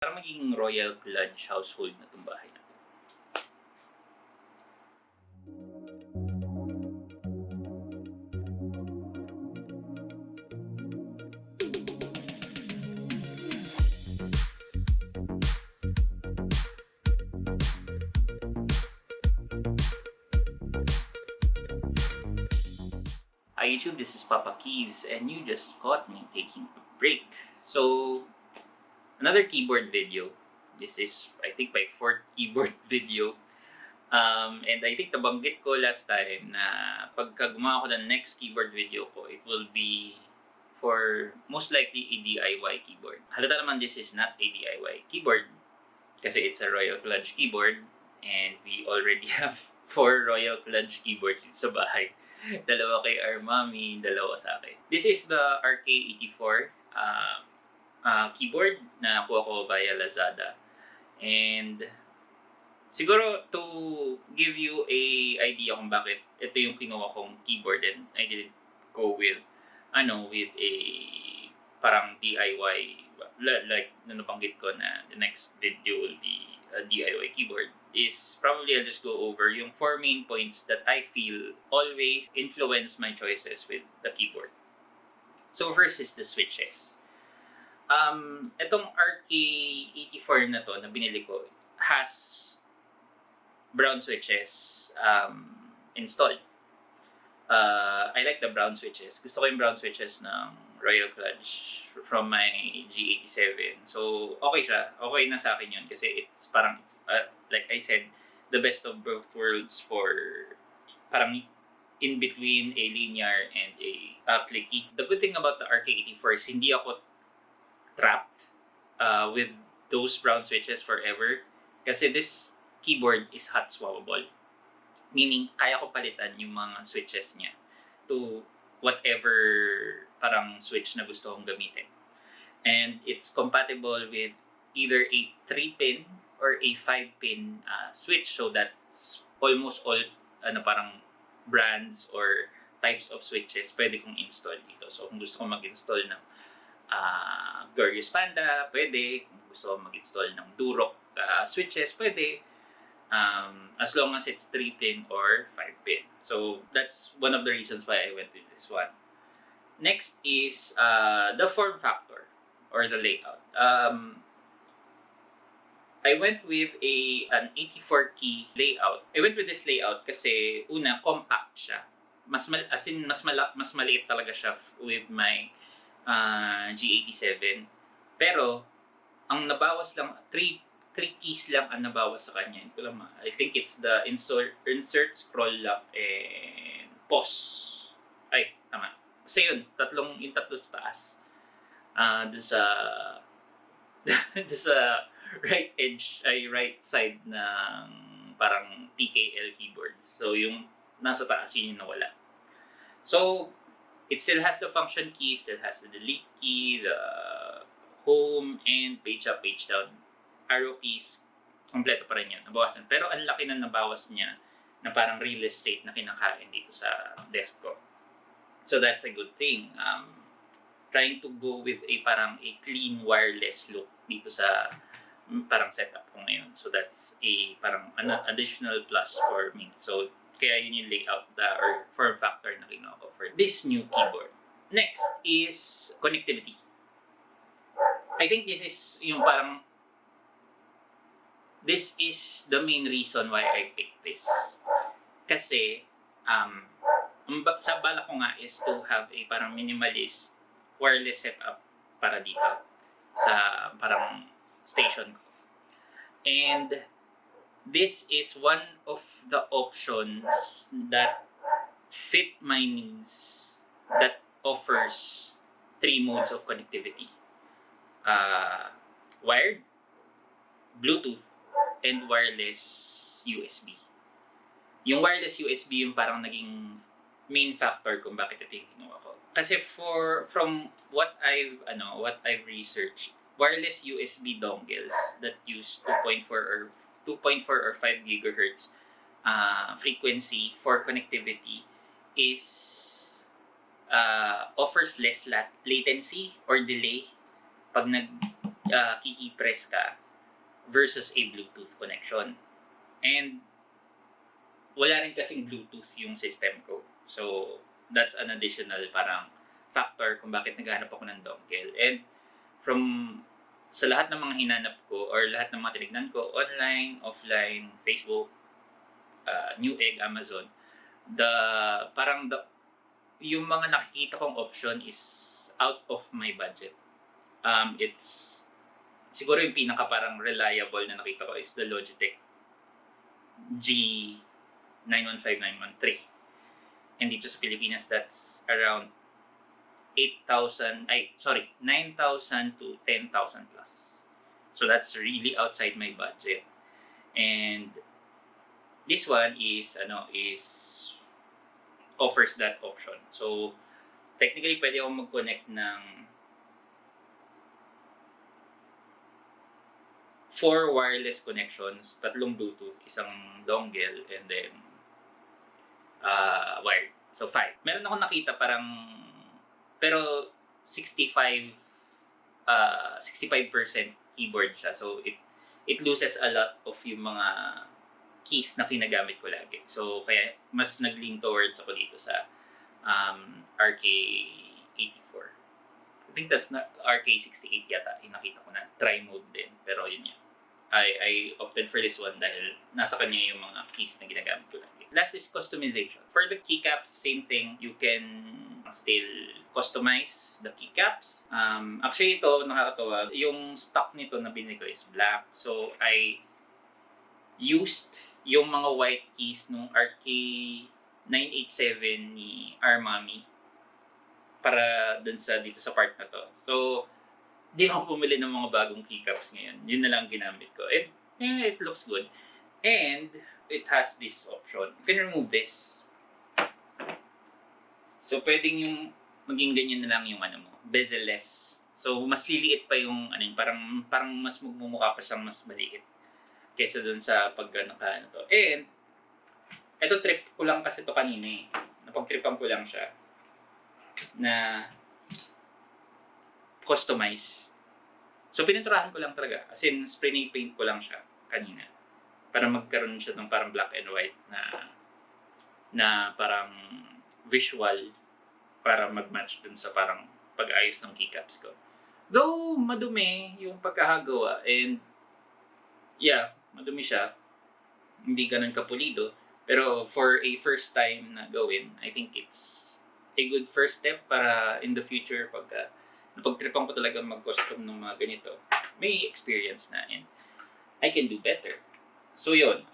Para maging Royal Kludge household na itong bahay natin. Hi YouTube, this is Papa Keeves and you just caught me taking a break. So, another keyboard video. This is, I think, my 4th keyboard video. And I think nabanggit ko last time na pagka gumawa ko ng next keyboard video ko, it will be for most likely a DIY keyboard. Halata naman this is not a DIY keyboard kasi it's a Royal Kludge keyboard and we already have 4 Royal Kludge keyboards sa bahay. Dalawa kay our mommy, dalawa sa akin. This is the RK84 keyboard na nakuha ko via Lazada. And siguro to give you a idea kung bakit ito yung kinuha kong keyboard and I didn't go with with a parang DIY like nabanggit ko na the next video will be a DIY keyboard is probably I'll just go over yung 4 main points that I feel always influence my choices with the keyboard. So first is the switches. Itong RK84 na to na binili ko has brown switches installed. I like the brown switches. Gusto ko yung brown switches ng Royal Kludge from my G87. So, okay siya. Okay na sa akin yun kasi it's parang, like I said, the best of both worlds for parang in between a linear and a clicky. The good thing about the RK84 is hindi ako trapped with those brown switches forever kasi this keyboard is hot swappable. Meaning, kaya ko palitan yung mga switches niya to whatever parang switch na gusto kong gamitin. And it's compatible with either a 3-pin or a 5-pin switch. So that's almost all parang brands or types of switches pwede kong install dito. So kung gusto kong mag-install ng Glorious Panda, pwede. Kung gusto kong mag-install ng Durok switches, pwede. As long as it's 3-pin or 5-pin. So that's one of the reasons why I went with this one. Next is the form factor or the layout. I went with an 84 key layout. I went with this layout kasi una compact siya. Mas maliit talaga siya with my G87. Pero ang nabawas lang 3 keys lang ang nabawas sa kanya. I think it's the insert, scroll lock, and pause. Ay, tama. Kasi yun, yung tatlo sa taas. Dun sa right edge, right side ng parang TKL keyboards. So yung nasa taas yun yung nawala. So, it still has the function key, still has the delete key, the home, and page up, page down. Arrow keys, kompleto pa rin yun, nabawasan. Pero ang laki na nabawas niya na parang real estate na kinakain dito sa desk ko. So that's a good thing. Trying to go with a parang a clean wireless look dito sa parang setup ko ngayon. So that's a parang additional plus for me. So kaya yun yung layout or form factor na kinuha ko for this new keyboard. Next is connectivity. I think this is yung parang this is the main reason why I picked this. Kasi, sa bala ko nga is to have a parang minimalist wireless setup para dito sa parang station ko. And this is one of the options that fit my needs that offers 3 modes of connectivity. Wired, Bluetooth, and wireless USB. Yung wireless USB yung parang naging main factor kung bakit ito yung kinuha ko. Kasi from what I've researched, wireless USB dongles that use 2.4 or 5 gigahertz frequency for connectivity is offers less latency or delay pag kiki-press ka versus a Bluetooth connection. And wala rin kasing Bluetooth yung system ko. So, that's an additional parang factor kung bakit naghahanap ako ng dongle. And from sa lahat ng mga hinanap ko or lahat ng mga tinignan ko, online, offline, Facebook, Newegg, Amazon, yung mga nakikita kong option is out of my budget. It's siguro yung pinaka parang reliable na nakita ko is the Logitech G915913. And dito sa Pilipinas, that's around 9,000 to 10,000 plus. So that's really outside my budget. And this one is offers that option. So technically pwede akong mag-connect ng 4 wireless connections, 3 Bluetooth, 1 dongle, and then wired. So 5. Meron akong nakita pero 65% keyboard siya. So it loses a lot of yung mga keys na kinagamit ko lagi. So kaya mas nag-lean towards ako dito sa RK84. I think that's not RK68 yata. Yung nakita ko na try mode din. Pero yun yan. I opted for this one dahil nasa kanya yung mga keys na ginagamit ko lagi. Last is customization. For the keycaps, same thing. You can still customize the keycaps. Actually, ito, nakakatawa. Yung stock nito na binili ko is black. So, I used yung mga white keys nung RK987 ni Armami para dun dito sa part na to. So, di ako pumili ng mga bagong keycaps ngayon. Yun na lang ginamit ko. And it looks good. And it has this option. You can remove this. So, pwedeng yung maging ganyan na lang yung bezel-less. So, mas liliit pa yung parang mas magmumukha pa siyang mas maliit kaysa dun sa to. And ito trip ko lang kasi to kanina eh. Napag-tripan ko lang siya na customize. So, pininturahan ko lang talaga. As in, spray paint ko lang siya kanina. Para magkaroon siya ng parang black and white na parang visual para mag-match dun sa parang pag-ayos ng keycaps ko. Though, madumi yung pagkakagawa and yeah, madumi siya. Hindi ganun kapulido. Pero for a first time na gawin, I think it's a good first step para in the future pagka napag-tripan ko talaga mag-custom ng mga ganito, may experience na and I can do better. So yun.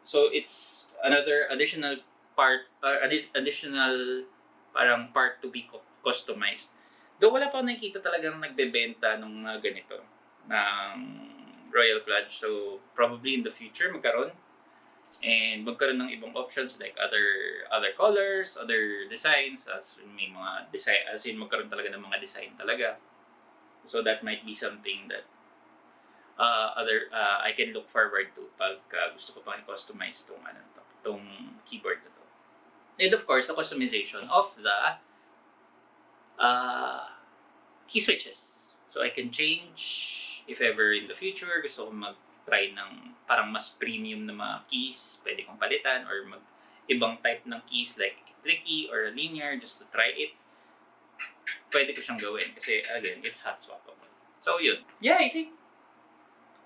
So it's another additional part parang part to be customized. Though wala pa nakikita talagang nagbebenta ng mga ganito ng Royal Kludge. So probably in the future magkaroon. And magkaroon ng ibang options like other colors, other designs, as may mga design, as in magkaroon talaga ng mga design talaga. So that might be something that I can look forward to pag gusto ko pang i-customize tong keyboard na to. And of course, the customization of the key switches. So I can change if ever in the future gusto ko try ng parang mas premium na mga keys, pwede kong palitan or ibang type ng keys like tricky or linear just to try it. Pwede ko siyang gawin kasi again, it's hot swappable. So yun. Yeah, I think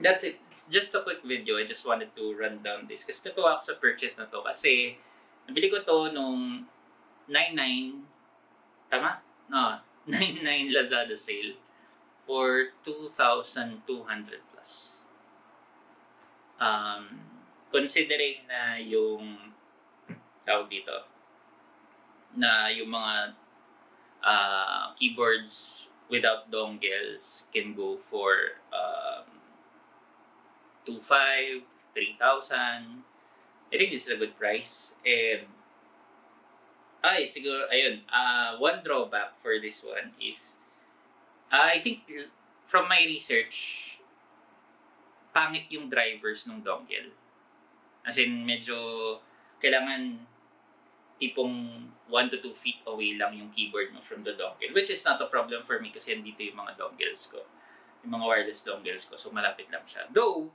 that's it. It's just a quick video. I just wanted to run down this kasi natuwa ako sa purchase na to kasi nabili ko to nung 99 tama? No, 99 Lazada sale for 2,200 plus. Considering na yung tawag dito na yung mga keyboards without dongles can go for 2,500, 3,000. I think this is a good price. And siguro ayun, one drawback for this one is I think from my research pangit yung drivers ng dongle. As in, medyo kailangan tipong 1 to 2 feet away lang yung keyboard mo from the dongle, which is not a problem for me kasi dito yung mga dongles ko, yung mga wireless dongles ko, so malapit lang siya. Though,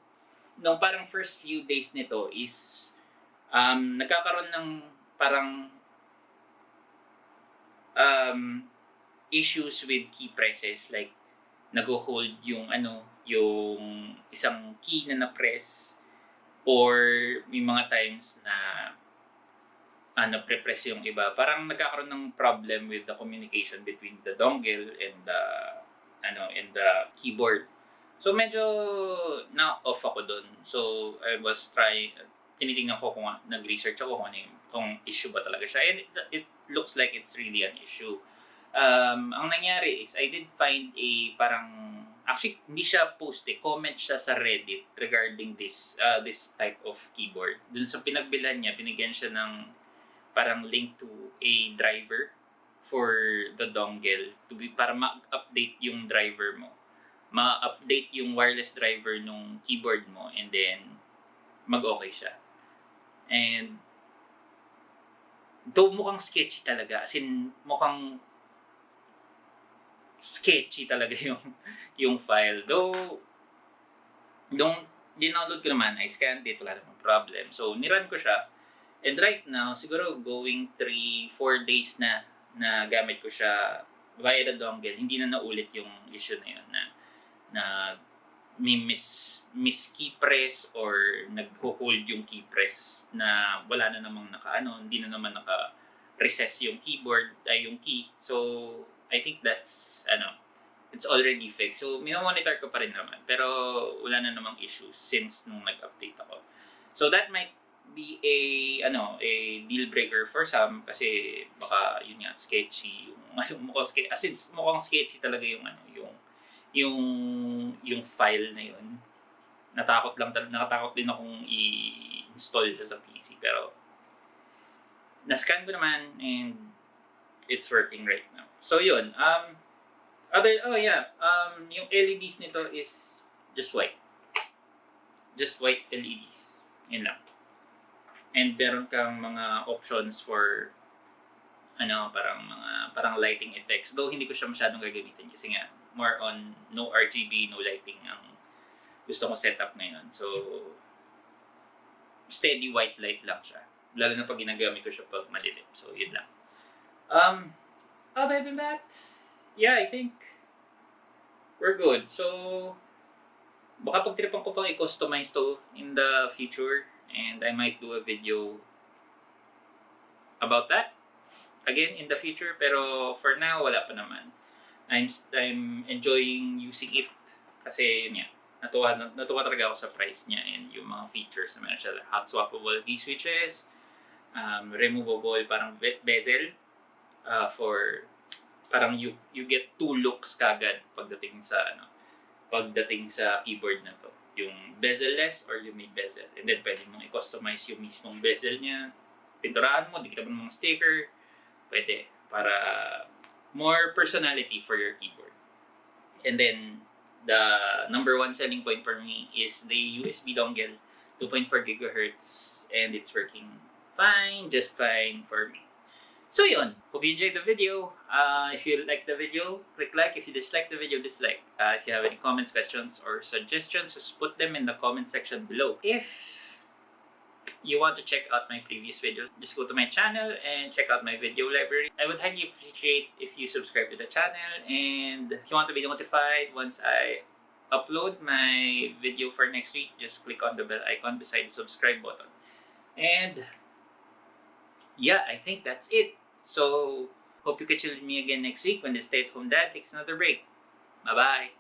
nung parang first few days nito is nagkakaroon ng parang issues with key presses, like nag-hold yung yung isang key na na-press, or may mga times na pre-press yung iba. Parang nagkakaroon ng problem with the communication between the dongle and the keyboard. So medyo na-off ako doon. So I was tinitingnan ko kung nag-research ako kung issue ba talaga siya. And it looks like it's really an issue. Ang nangyari is I did find actually hindi siya post, comment siya sa Reddit regarding this type of keyboard. Dun sa pinagbilhan niya, binigyan siya ng parang link to a driver for the dongle para ma-update yung driver mo. Ma-update yung wireless driver nung keyboard mo, and then mag-okay siya. And though mukhang sketchy talaga, as in mukhang sketchy talaga yung file. Though nung dinownload ko naman, I scanned it, wala namang problem. So nirun ko siya. And right now, siguro going 3-4 days na gamit ko siya via the dongle, hindi na naulit yung issue na yun na may miss key press or nag-hold yung key press na wala na namang hindi na naman naka-recess yung keyboard, yung key. So I think that's it's already fixed. So minomonitor ko pa rin naman, pero wala na namang issue since nung nag-update ako. So that might be a deal breaker for some kasi baka yun nga sketchy mukhang sketchy talaga yung file na yun. Nakatakot din akong i-install sa PC, pero na-scan ko naman and it's working right now. So yun, yung LEDs nito is just white LEDs, yun lang. And meron kang mga options for parang lighting effects. Though hindi ko siya masyadong gagamitin kasi nga more on no RGB, no lighting ang gusto ko setup ngayon. So steady white light lang siya. Lalo na pag ginagamit ko siya pag madilim. So yun lang. Other than that, yeah, I think we're good. So baka pagtripan ko pang i-customize to in the future. And I might do a video about that again in the future, pero for now wala pa naman. I'm enjoying using it kasi yun nga, natuwa talaga ako sa price niya and yung mga features na meron siya. Hot swappable key switches, removable parang bezel, for parang you get 2 looks kagad pagdating sa keyboard na to. Yung bezel-less or yung may bezel. And then pwede mong i-customize yung mismong bezel niya. Pinturahan mo, dikita mo ng sticker. Pwede. Para more personality for your keyboard. And then, the number one selling point for me is the USB dongle. 2.4 gigahertz. And it's working fine. Just fine for me. So yun, hope you enjoyed the video. If you like the video, click like. If you dislike the video, dislike. If you have any comments, questions, or suggestions, just put them in the comment section below. If you want to check out my previous videos, just go to my channel and check out my video library. I would highly appreciate if you subscribe to the channel, and if you want to be notified once I upload my video for next week, just click on the bell icon beside the subscribe button. And yeah, I think that's it. So, hope you can chill with me again next week when the stay-at-home dad takes another break. Bye-bye!